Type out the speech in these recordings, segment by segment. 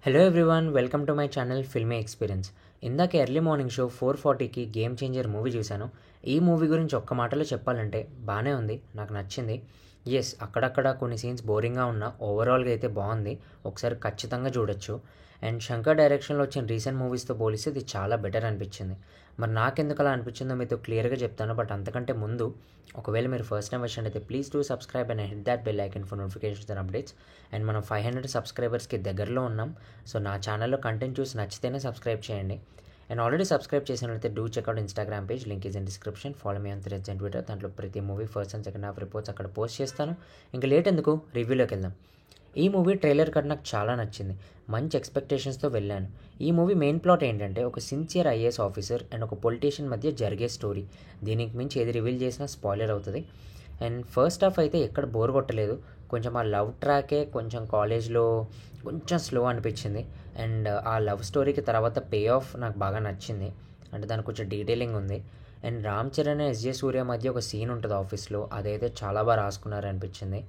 Hello everyone, welcome to my channel filmy experience. ఇందాక early morning show 4:40కి Game Changer movie చూశాను. ఈ movie గురించి ఒక్క మాటలో చెప్పాలంటే బాగానే ఉంది, నాకు నచ్చింది. ఎస్, అక్కడక్కడ కొన్ని సీన్స్ బోరింగ్గా ఉన్నా ఓవరాల్గా అయితే బాగుంది, ఒకసారి ఖచ్చితంగా చూడొచ్చు. అండ్ శంకర్ డైరెక్షన్లో వచ్చిన రీసెంట్ మూవీస్తో పోలిస్తే ఇది చాలా బెటర్ అనిపించింది. మరి నాకెందుకు అలా అనిపించిందో మీతో క్లియర్గా చెప్తాను. బట్ అంతకంటే ముందు, ఒకవేళ మీరు ఫస్ట్ టైం వచ్చినట్టయితే please do subscribe and hit that bell icon for notifications and updates. And మనం 500 సబ్స్క్రైబర్స్కి దగ్గరలో ఉన్నాం. సో నా ఛానల్లో కంటెంట్ చూసి నచ్చితేనే సబ్స్క్రైబ్ చేయండి. అండ్ ఆల్రెడీ సబ్స్క్రైబ్ చేసినట్లయితే do checkout Instagram page, link is in description. Follow me on threads and Twitter. దాంట్లో ప్రతి movie first and second half reports అక్కడ పోస్ట్ చేస్తాను. ఇంకా లేట్ ఎందుకు, రివ్యూలోకి వెళ్దాం. ఈ మూవీ ట్రైలర్ కట్ నాకు చాలా నచ్చింది, మంచి ఎక్స్పెక్టేషన్స్తో వెళ్ళాను. ఈ మూవీ మెయిన్ ప్లాట్ ఏంటంటే ఒక సిన్సియర్ ఐఏఎస్ ఆఫీసర్ అండ్ ఒక పొలిటీషియన్ మధ్య జరిగే స్టోరీ. దీనికి మించి ఏది రివీల్ చేసినా స్పాయిలర్ అవుతుంది. అండ్ ఫస్ట్ హాఫ్ అయితే ఎక్కడ బోర్ కొట్టలేదు. కొంచెం ఆ లవ్ ట్రాకే కొంచెం కాలేజ్లో కొంచెం స్లో అనిపించింది. అండ్ ఆ లవ్ స్టోరీకి తర్వాత పే ఆఫ్ నాకు బాగా నచ్చింది, అంటే దానికి కొంచెం డీటెయిలింగ్ ఉంది. అండ్ రామ్ చరణ్ ఎస్జే సూర్య మధ్య ఒక సీన్ ఉంటుంది ఆఫీస్లో, అదైతే చాలా బాగా రాసుకున్నారు అనిపించింది.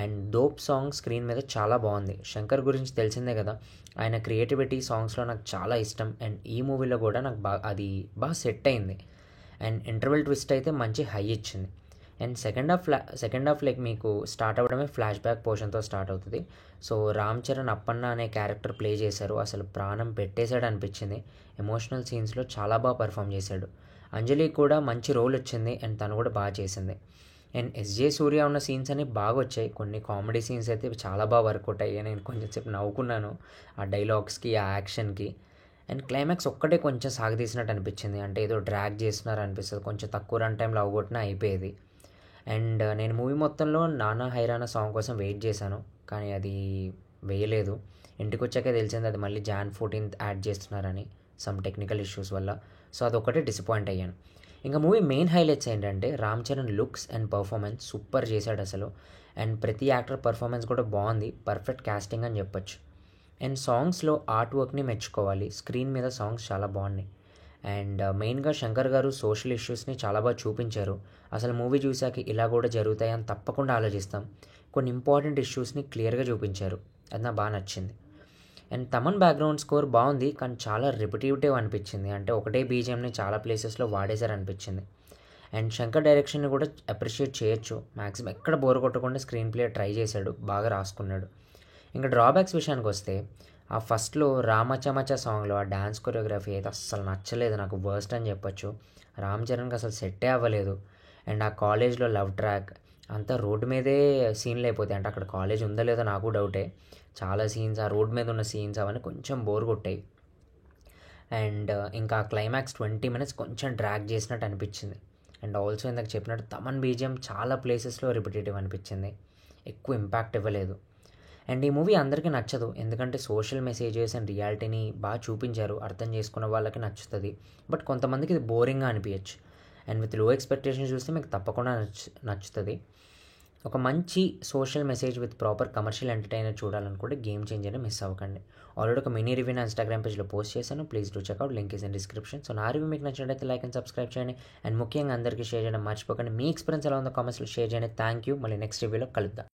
అండ్ దోప్ సాంగ్ స్క్రీన్ మీద చాలా బాగుంది. శంకర్ గురించి తెలిసిందే కదా, ఆయన క్రియేటివిటీ సాంగ్స్లో నాకు చాలా ఇష్టం. అండ్ ఈ మూవీలో కూడా నాకు అది బాగా సెట్ అయింది. అండ్ ఇంటర్వెల్ ట్విస్ట్ అయితే మంచి హై ఇచ్చింది. అండ్ సెకండ్ హాఫ్ లైక్ మీకు స్టార్ట్ అవ్వడమే ఫ్లాష్ బ్యాక్ పోర్షన్తో స్టార్ట్ అవుతుంది. సో రామ్ చరణ్ అప్పన్న అనే క్యారెక్టర్ ప్లే చేశారు, అసలు ప్రాణం పెట్టేశాడు అనిపించింది. ఎమోషనల్ సీన్స్లో చాలా బాగా పర్ఫామ్ చేశాడు. అంజలి కూడా మంచి రోల్ వచ్చింది అండ్ తను కూడా బాగా చేసింది. అండ్ ఎస్జే సూర్య ఉన్న సీన్స్ అన్ని బాగా వచ్చాయి. కొన్ని కామెడీ సీన్స్ అయితే చాలా బాగా వర్కౌట్ అయ్యాయి, నేను కొంచెం సేపు నవ్వుకున్నాను ఆ డైలాగ్స్కి, ఆ యాక్షన్కి. అండ్ క్లైమాక్స్ ఒక్కటే కొంచెం సాగదీసినట్టు అనిపించింది, అంటే ఏదో డ్రాగ్ చేస్తున్నారు అనిపిస్తుంది. కొంచెం తక్కువ రన్ టైంలో అవగొట్టినా అయిపోయేది. అండ్ నేను మూవీ మొత్తంలో నానా హైరానా సాంగ్ కోసం వెయిట్ చేశాను, కానీ అది వేయలేదు. ఇంటికి వచ్చాకే తెలిసింది అది మళ్ళీ Jan 14th యాడ్ చేస్తున్నారని, సమ్ టెక్నికల్ ఇష్యూస్ వల్ల. సో అదొక్కటే డిసప్పాయింట్ అయ్యాను. ఇంకా మూవీ మెయిన్ హైలైట్స్ ఏంటంటే Ram Charan looks and performance super చేశాడు అసలు. అండ్ ప్రతి యాక్టర్ పర్ఫార్మెన్స్ కూడా బాగుంది, పర్ఫెక్ట్ కాస్టింగ్ అని చెప్పొచ్చు. అండ్ సాంగ్స్లో ఆర్ట్ వర్క్ని మెచ్చుకోవాలి, స్క్రీన్ మీద సాంగ్స్ చాలా బాగున్నాయి. అండ్ మెయిన్గా శంకర్ గారు సోషల్ ఇష్యూస్ని చాలా బాగా చూపించారు. అసలు మూవీ చూశాక ఇలా కూడా జరుగుతాయని తప్పకుండా ఆలోచిస్తాం. కొన్ని ఇంపార్టెంట్ ఇష్యూస్ని క్లియర్గా చూపించారు, అది నాకు బాగా నచ్చింది. అండ్ తమన్ బ్యాక్గ్రౌండ్ స్కోర్ బాగుంది, కానీ చాలా రిపిటేటివ్ అనిపించింది, అంటే ఒకటే బీజిఎంని చాలా ప్లేసెస్లో వాడేశారు అనిపించింది. అండ్ శంకర్ డైరెక్షన్ని కూడా అప్రిషియేట్ చేయొచ్చు, మ్యాక్సిమం ఎక్కడ బోర్ కొట్టకుండా స్క్రీన్ ప్లే ట్రై చేశాడు, బాగా రాసుకున్నాడు. ఇంకా డ్రాబ్యాక్స్ విషయానికి వస్తే, ఆ ఫస్ట్లో రామచమచ సాంగ్లో ఆ డ్యాన్స్ కొరియోగ్రఫీ అయితే అస్సలు నచ్చలేదు, నాకు వర్స్ట్ అని చెప్పొచ్చు. రామ్ చరణ్కి అసలు సెట్టే అవ్వలేదు. అండ్ ఆ కాలేజ్లో లవ్ ట్రాక్ అంతా రోడ్డు మీదే సీన్లు అయిపోతాయి, అంటే అక్కడ కాలేజ్ ఉందో లేదో నాకు డౌటే. చాలా సీన్స్ ఆ రోడ్ మీద ఉన్న సీన్స్ అవన్నీ కొంచెం బోర్ కొట్టాయి. అండ్ ఇంకా క్లైమాక్స్ 20 minutes కొంచెం డ్రాగ్ చేసినట్టు అనిపించింది. అండ్ ఆల్సో ఇందాక చెప్పినట్టు తమన్ బీజిఎం చాలా ప్లేసెస్లో రిపిటేటివ్ అనిపించింది, ఎక్కువ ఇంపాక్ట్ ఇవ్వలేదు. అండ్ ఈ మూవీ అందరికీ నచ్చదు, ఎందుకంటే సోషల్ మెసేజెస్ అండ్ రియాలిటీని బాగా చూపించారు, అర్థం చేసుకున్న వాళ్ళకి నచ్చుతుంది. బట్ కొంతమందికి ఇది బోరింగ్గా అనిపించచ్చు. అండ్ విత్ లో ఎక్స్పెక్టేషన్స్ చూస్తే మీకు తప్పకుండా నచ్చుతుంది. ఒక మంచి social message with proper commercial entertainer చూడాలనుకుంటే గేమ్ చేంజర్ని మిస్ అవ్వకండి. ఆల్రెడీ ఒక మినీ రివ్యూ నా ఇన్స్టాగ్రామ్ పేజ్లో పోస్ట్ చేశాను, please do checkout, link is in description. So నా రివ్యూ మీకు నచ్చినట్లయితే లైక్ అండ్ సబ్స్క్రైబ్ చేయండి. అండ్ ముఖ్యంగా అందరికీ షేర్ చేయడం మర్చిపోకండి. మీ ఎక్స్పీరియన్స్ ఎలా ఉందో కామెంట్స్లో షేర్ చేయండి. Thank you. మళ్ళీ నెక్స్ట్ రివ్యూలో కలుద్దాం.